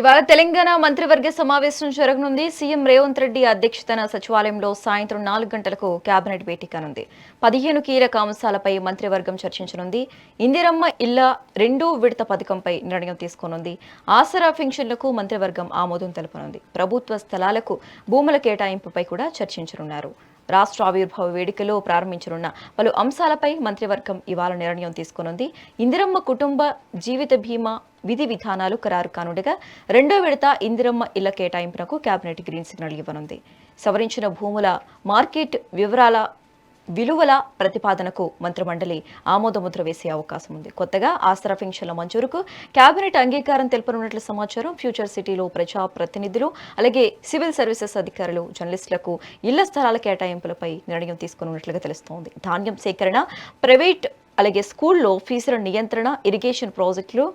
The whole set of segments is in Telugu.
ఇవాళ తెలంగాణ మంత్రివర్గ సమావేశం జరగనుంది. సీఎం రేవంత్ రెడ్డి అధ్యక్షతన సచివాలయంలో సాయంత్రం 4 గంటలకు కేబినెట్ భేటీ కానుంది. 15 కీలక అంశాలపై మంత్రివర్గం చర్చించనుంది. ఇందిరమ్మ ఇళ్ల రెండో విడత పథకంపై నిర్ణయం తీసుకోనుంది. ఆసరా పెన్షన్లకు మంత్రివర్గం ఆమోదం తెలపనుంది. ప్రభుత్వ స్థలాలకు భూముల కేటాయింపుపై కూడా చర్చించనున్నారు. రాష్ట్ర ఆవిర్భావ వేడుకలో ప్రారంభించనున్న పలు అంశాలపై మంత్రివర్గం ఇవాళ నిర్ణయం తీసుకోనుంది. ఇందిరమ్మ కుటుంబ జీవిత బీమా విధి విధానాలు ఖరారు కానుండగా రెండో విడత ఇందిరమ్మ ఇళ్ల కేటాయింపునకు కేబినెట్ గ్రీన్ సిగ్నల్ ఇవ్వనుంది. సవరించిన భూముల మార్కెట్ విలువల ప్రతిపాదనకు మంత్రిమండలి ఆమోదముద్ర వేసే అవకాశం ఉంది. కొత్తగా ఆసరా పెన్షన్ల మంజూరుకు కేబినెట్ అంగీకారం తెలుపనున్నట్లు సమాచారం. ఫ్యూచర్ సిటీలో ప్రజా ప్రతినిధులు అలాగే సివిల్ సర్వీసెస్ అధికారులు జర్నలిస్టులకు ఇళ్ల స్థలాల కేటాయింపులపై నిర్ణయం తీసుకున్నట్లుగా తెలుస్తోంది. ధాన్యం సేకరణ, ప్రైవేట్ అలాగే స్కూల్లో ఫీజుల నియంత్రణ, ఇరిగేషన్ ప్రాజెక్టులు,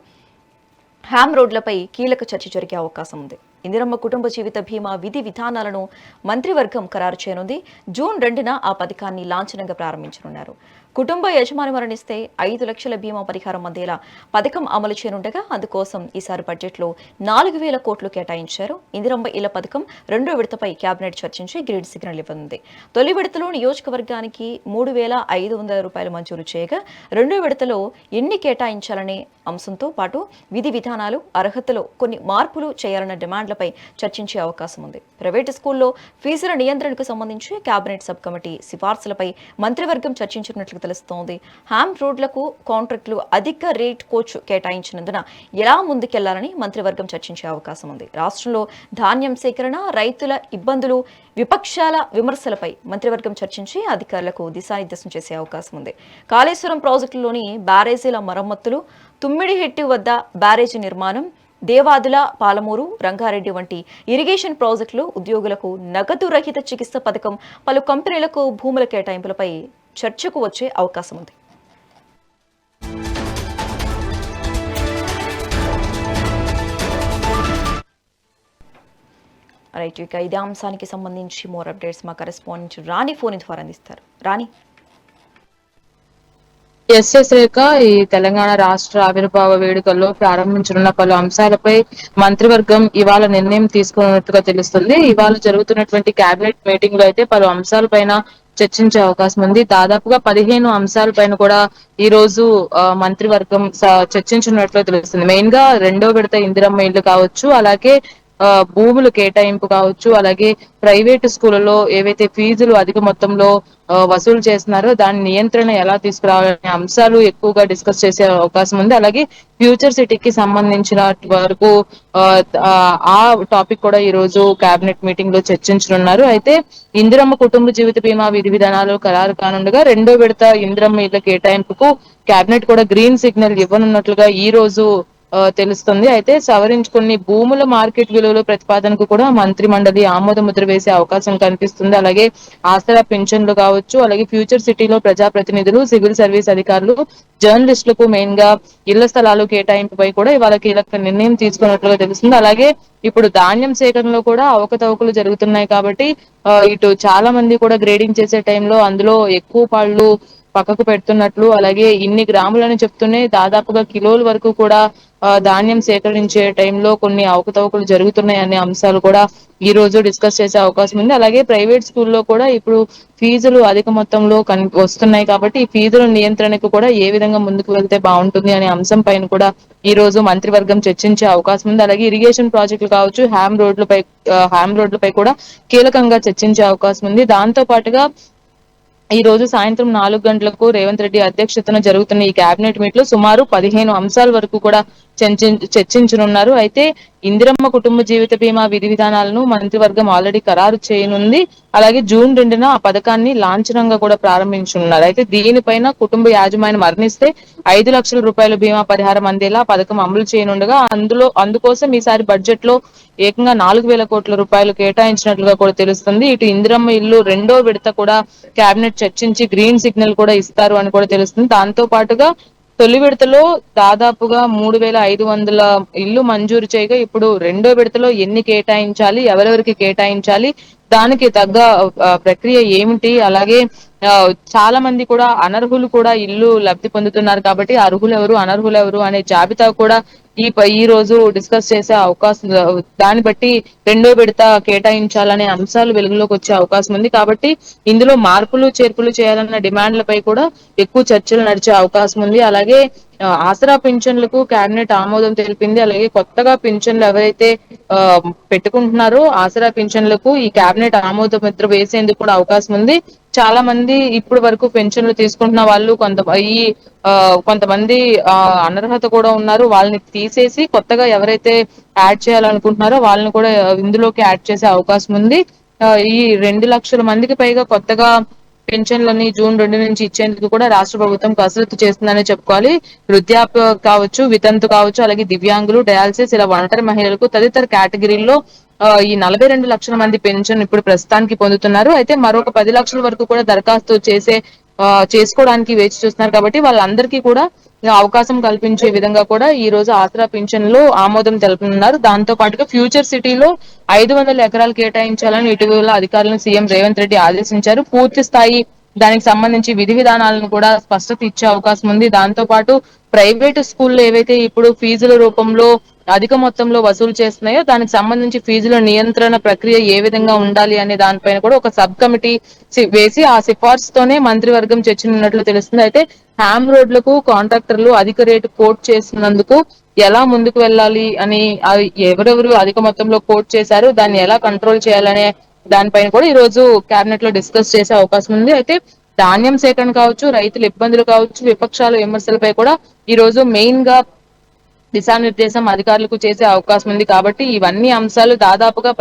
హ్యామ్ రోడ్లపై కీలక చర్చ జరిగే అవకాశం ఉంది. ఇందిరమ్మ కుటుంబ జీవిత బీమా విధి విధానాలను మంత్రివర్గం ఖరారు చేయనుంది. జూన్ 2న ఆ పథకాన్ని లాంఛనంగా ప్రారంభించనున్నారు. కుటుంబ యజమాని మరణిస్తే 5 లక్షల బీమా పరిహారం అందేలా పథకం అమలు చేయనుండగా అందుకోసం ఈసారి బడ్జెట్లో 4,000 కోట్లు కేటాయించారు. ఇందిరమ్మ ఇళ్ల పథకం రెండో విడతపై కేబినెట్ చర్చించి గ్రీన్ సిగ్నల్ ఇవ్వనుంది. తొలి విడతలో నియోజకవర్గానికి 3,500 రూపాయలు మంజూరు చేయగా రెండో విడతలో ఎన్ని కేటాయించాలనే అంశంతో పాటు విధి విధానాలు, అర్హతలో కొన్ని మార్పులు చేయాలన్న డిమాండ్లపై చర్చించే అవకాశం ఉంది. ప్రైవేటు స్కూల్లో ఫీజుల నియంత్రణకు సంబంధించి కేబినెట్ సబ్ కమిటీ సిఫార్సులపై మంత్రివర్గం చర్చించినట్లు తెలుస్తోంది. హ్యామ్ రోడ్లకు కాంట్రాక్టులు అధిక రేట్ కోచ్ కేటాయించినందున ఎలా ముందుకెళ్లాలని మంత్రివర్గం చర్చించే అవకాశం ఉంది. రాష్ట్రంలో ధాన్యం సేకరణ, రైతుల ఇబ్బందులు, విపక్షాల విమర్శలపై మంత్రివర్గం చర్చించి అధికారులకు దిశానిర్దేశం చేసే అవకాశం ఉంది. కాళేశ్వరం ప్రాజెక్టులోని బ్యారేజీల మరమ్మతులు, తుమ్మిడిహెట్టి వద్ద బ్యారేజీ నిర్మాణం, దేవాదుల, పాలమూరు, రంగారెడ్డి వంటి ఇరిగేషన్ ప్రాజెక్టులు, ఉద్యోగులకు నగదు రహిత చికిత్స పథకం, పలు కంపెనీలకు భూముల కేటాయింపులపై చర్చకు వచ్చే అవకాశం ఉంది. రైట్, ఇక ఇదే అంశానికి సంబంధించి మోర్ అప్డేట్స్ మా కరెస్పాండెంట్ రాణి ఫోన్ ద్వారా అందిస్తారు. రాణి. రేఖ, ఈ తెలంగాణ రాష్ట్ర ఆవిర్భావ వేడుకల్లో ప్రారంభించనున్న పలు అంశాలపై మంత్రివర్గం ఇవాళ నిర్ణయం తీసుకున్నట్టుగా తెలుస్తుంది. ఇవాళ జరుగుతున్నటువంటి కేబినెట్ మీటింగ్ లో అయితే పలు అంశాలపైన చర్చించే అవకాశం ఉంది. దాదాపుగా 15 అంశాలపైన కూడా ఈ రోజు మంత్రివర్గం చర్చించినట్లు తెలుస్తుంది. మెయిన్ గా రెండో విడత ఇందిరమ్మ ఇళ్లు కావచ్చు, అలాగే భూములు కేటాయింపు కావచ్చు, అలాగే ప్రైవేటు స్కూళ్లలో ఏవైతే ఫీజులు అధిక మొత్తంలో వసూలు చేస్తున్నారో దాని నియంత్రణ ఎలా తీసుకురావాలనే అంశాలు ఎక్కువగా డిస్కస్ చేసే అవకాశం ఉంది. అలాగే ఫ్యూచర్ సిటీకి సంబంధించిన వరకు ఆ టాపిక్ కూడా ఈ రోజు కేబినెట్ మీటింగ్ లో చర్చించనున్నారు. అయితే ఇందిరమ్మ కుటుంబ జీవిత బీమా విధి విధానాలు ఖరారు కానుండగా రెండో విడత ఇందిరమ్మ ఇళ్ల కేటాయింపుకు కేబినెట్ కూడా గ్రీన్ సిగ్నల్ ఇవ్వనున్నట్లుగా ఈ రోజు తెలుస్తుంది. అయితే సవరించుకుని భూముల మార్కెట్ విలువల ప్రతిపాదనకు కూడా మంత్రి మండలి ఆమోద ముద్ర వేసే అవకాశం కనిపిస్తుంది. అలాగే ఆసరా పెన్షన్లు కావచ్చు, అలాగే ఫ్యూచర్ సిటీలో ప్రజాప్రతినిధులు, సివిల్ సర్వీస్ అధికారులు, జర్నలిస్టులకు మెయిన్ గా ఇళ్ల స్థలాలు కేటాయింపుపై కూడా ఇవాళ కీలక నిర్ణయం తీసుకున్నట్లుగా తెలుస్తుంది. అలాగే ఇప్పుడు ధాన్యం సేకరణలో కూడా అవకతవకలు జరుగుతున్నాయి కాబట్టి ఇటు చాలా మంది కూడా గ్రేడింగ్ చేసే టైంలో అందులో ఎక్కువ పాళ్ళు పక్కకు పెడుతున్నట్లు, అలాగే ఇన్ని గ్రాములని చెప్తూనే దాదాపుగా కిలోల వరకు కూడా ధాన్యం సేకరించే టైంలో కొన్ని అవకతవకలు జరుగుతున్నాయి అనే అంశాలు కూడా ఈ రోజు డిస్కస్ చేసే అవకాశం ఉంది. అలాగే ప్రైవేట్ స్కూల్లో కూడా ఇప్పుడు ఫీజులు అధిక మొత్తంలో వస్తున్నాయి కాబట్టి ఈ ఫీజుల నియంత్రణకు కూడా ఏ విధంగా ముందుకు వెళ్తే బాగుంటుంది అనే అంశం పైన కూడా ఈ రోజు మంత్రివర్గం చర్చించే అవకాశం ఉంది. అలాగే ఇరిగేషన్ ప్రాజెక్టులు కావచ్చు, హ్యామ్ రోడ్లపై కూడా కీలకంగా చర్చించే అవకాశం ఉంది. దాంతో పాటుగా ఈ రోజు సాయంత్రం 4 గంటలకు రేవంత్ రెడ్డి అధ్యక్షతన జరుగుతున్న ఈ కేబినెట్ మీట్ లో సుమారు 15 అంశాల వరకు కూడా చర్చించనున్నారు. అయితే ఇందిరమ్మ కుటుంబ జీవిత బీమా విధి విధానాలను మంత్రివర్గం ఆల్రెడీ ఖరారు చేయనుంది. అలాగే జూన్ 2న ఆ పథకాన్ని లాంఛనంగా కూడా ప్రారంభించనున్నారు. అయితే దీనిపైన కుటుంబ యాజమాని మరణిస్తే 5 లక్షల రూపాయల బీమా పరిహారం అందేలా పథకం అమలు చేయనుండగా అందుకోసం ఈసారి బడ్జెట్ లో ఏకంగా 4,000 కోట్ల రూపాయలు కేటాయించినట్లుగా కూడా తెలుస్తుంది. ఇటు ఇందిరమ్మ ఇల్లు రెండో విడత కూడా కేబినెట్ చర్చించి గ్రీన్ సిగ్నల్ కూడా ఇస్తారు అని కూడా తెలుస్తుంది. దాంతో పాటుగా తొలి విడతలో దాదాపుగా 3,500 ఇళ్లు మంజూరు చేయగా ఇప్పుడు రెండో విడతలో ఎన్ని కేటాయించాలి, ఎవరెవరికి కేటాయించాలి, దానికి తగ్గ ప్రక్రియ ఏమిటి, అలాగే చాలా మంది కూడా అనర్హులు కూడా ఇల్లు లబ్ధి పొందుతున్నారు కాబట్టి అర్హులు ఎవరు అనర్హులు ఎవరు అనే జాబితా కూడా ఈ రోజు డిస్కస్ చేసే అవకాశం, దాన్ని బట్టి రెండో విడత కేటాయించాలనే అంశాలు వెలుగులోకి వచ్చే అవకాశం ఉంది. కాబట్టి ఇందులో మార్పులు చేర్పులు చేయాలన్న డిమాండ్లపై కూడా ఎక్కువ చర్చలు నడిచే అవకాశం ఉంది. అలాగే ఆసరా పింఛన్లకు కేబినెట్ ఆమోదం తెలిపింది. అలాగే కొత్తగా పింఛన్లు ఎవరైతే ఆ పెట్టుకుంటున్నారో ఆసరా పింఛన్లకు ఈ కేబినెట్ ఆమోద ముద్ర వేసేందుకు కూడా అవకాశం ఉంది. చాలా మంది ఇప్పుడు వరకు పెన్షన్లు తీసుకుంటున్న వాళ్ళు కొంతమంది అనర్హత కూడా ఉన్నారు. వాళ్ళని తీసేసి కొత్తగా ఎవరైతే యాడ్ చేయాలనుకుంటున్నారో వాళ్ళని కూడా ఇందులోకి యాడ్ చేసే అవకాశం ఉంది. ఈ 2 లక్షల మందికి పైగా కొత్తగా పెన్షన్లని జూన్ 2 నుంచి ఇచ్చేందుకు కూడా రాష్ట్ర ప్రభుత్వం కసరత్తు చేస్తుందనే చెప్పుకోవాలి. వృద్ధాప్య కావచ్చు, వితంతు కావచ్చు, అలాగే దివ్యాంగులు, డయాలసిస్, ఇలా ఒంటరి మహిళలకు తదితర కేటగిరీల్లో ఈ 42 లక్షల మంది పెన్షన్ ఇప్పుడు ప్రస్తుతానికి పొందుతున్నారు. అయితే మరొక 10 లక్షల వరకు కూడా దరఖాస్తు చేసుకోవడానికి వేచి చూస్తున్నారు. కాబట్టి వాళ్ళందరికీ కూడా అవకాశం కల్పించే విధంగా కూడా ఈ రోజు ఆసరా పింఛన్ లో ఆమోదం తెలుపనున్నారు. దాంతో పాటుగా ఫ్యూచర్ సిటీలో 500 ఎకరాలు కేటాయించాలని ఇటీవల అధికారులను సీఎం రేవంత్ రెడ్డి ఆదేశించారు. పూర్తి స్థాయి దానికి సంబంధించి విధి విధానాలను కూడా స్పష్టత ఇచ్చే అవకాశం ఉంది. దాంతో పాటు ప్రైవేటు స్కూల్లో ఏవైతే ఇప్పుడు ఫీజుల రూపంలో అధిక మొత్తంలో వసూలు చేస్తున్నాయో దానికి సంబంధించి ఫీజుల నియంత్రణ ప్రక్రియ ఏ విధంగా ఉండాలి అనే దానిపైన కూడా ఒక సబ్ కమిటీ వేసి ఆ సిఫార్సుతోనే మంత్రివర్గం చర్చనున్నట్లు తెలుస్తుంది. అయితే హ్యామ్ రోడ్లకు కాంట్రాక్టర్లు అధిక రేటు కోట్ చేసినందుకు ఎలా ముందుకు వెళ్ళాలి అని, ఎవరెవరు అధిక మొత్తంలో కోట్ చేశారు, దాన్ని ఎలా కంట్రోల్ చేయాలనే దానిపైన కూడా ఈ రోజు కేబినెట్ లో డిస్కస్ చేసే అవకాశం ఉంది. అయితే ధాన్యం సేకరణ కావచ్చు, రైతుల ఇబ్బందులు కావచ్చు, విపక్షాల విమర్శలపై కూడా ఈ రోజు మెయిన్ గా దిశానిర్దేశం అధికారులకు చేసే అవకాశం ఉంది. కాబట్టి ఇవన్నీ అంశాలు దాదాపుగా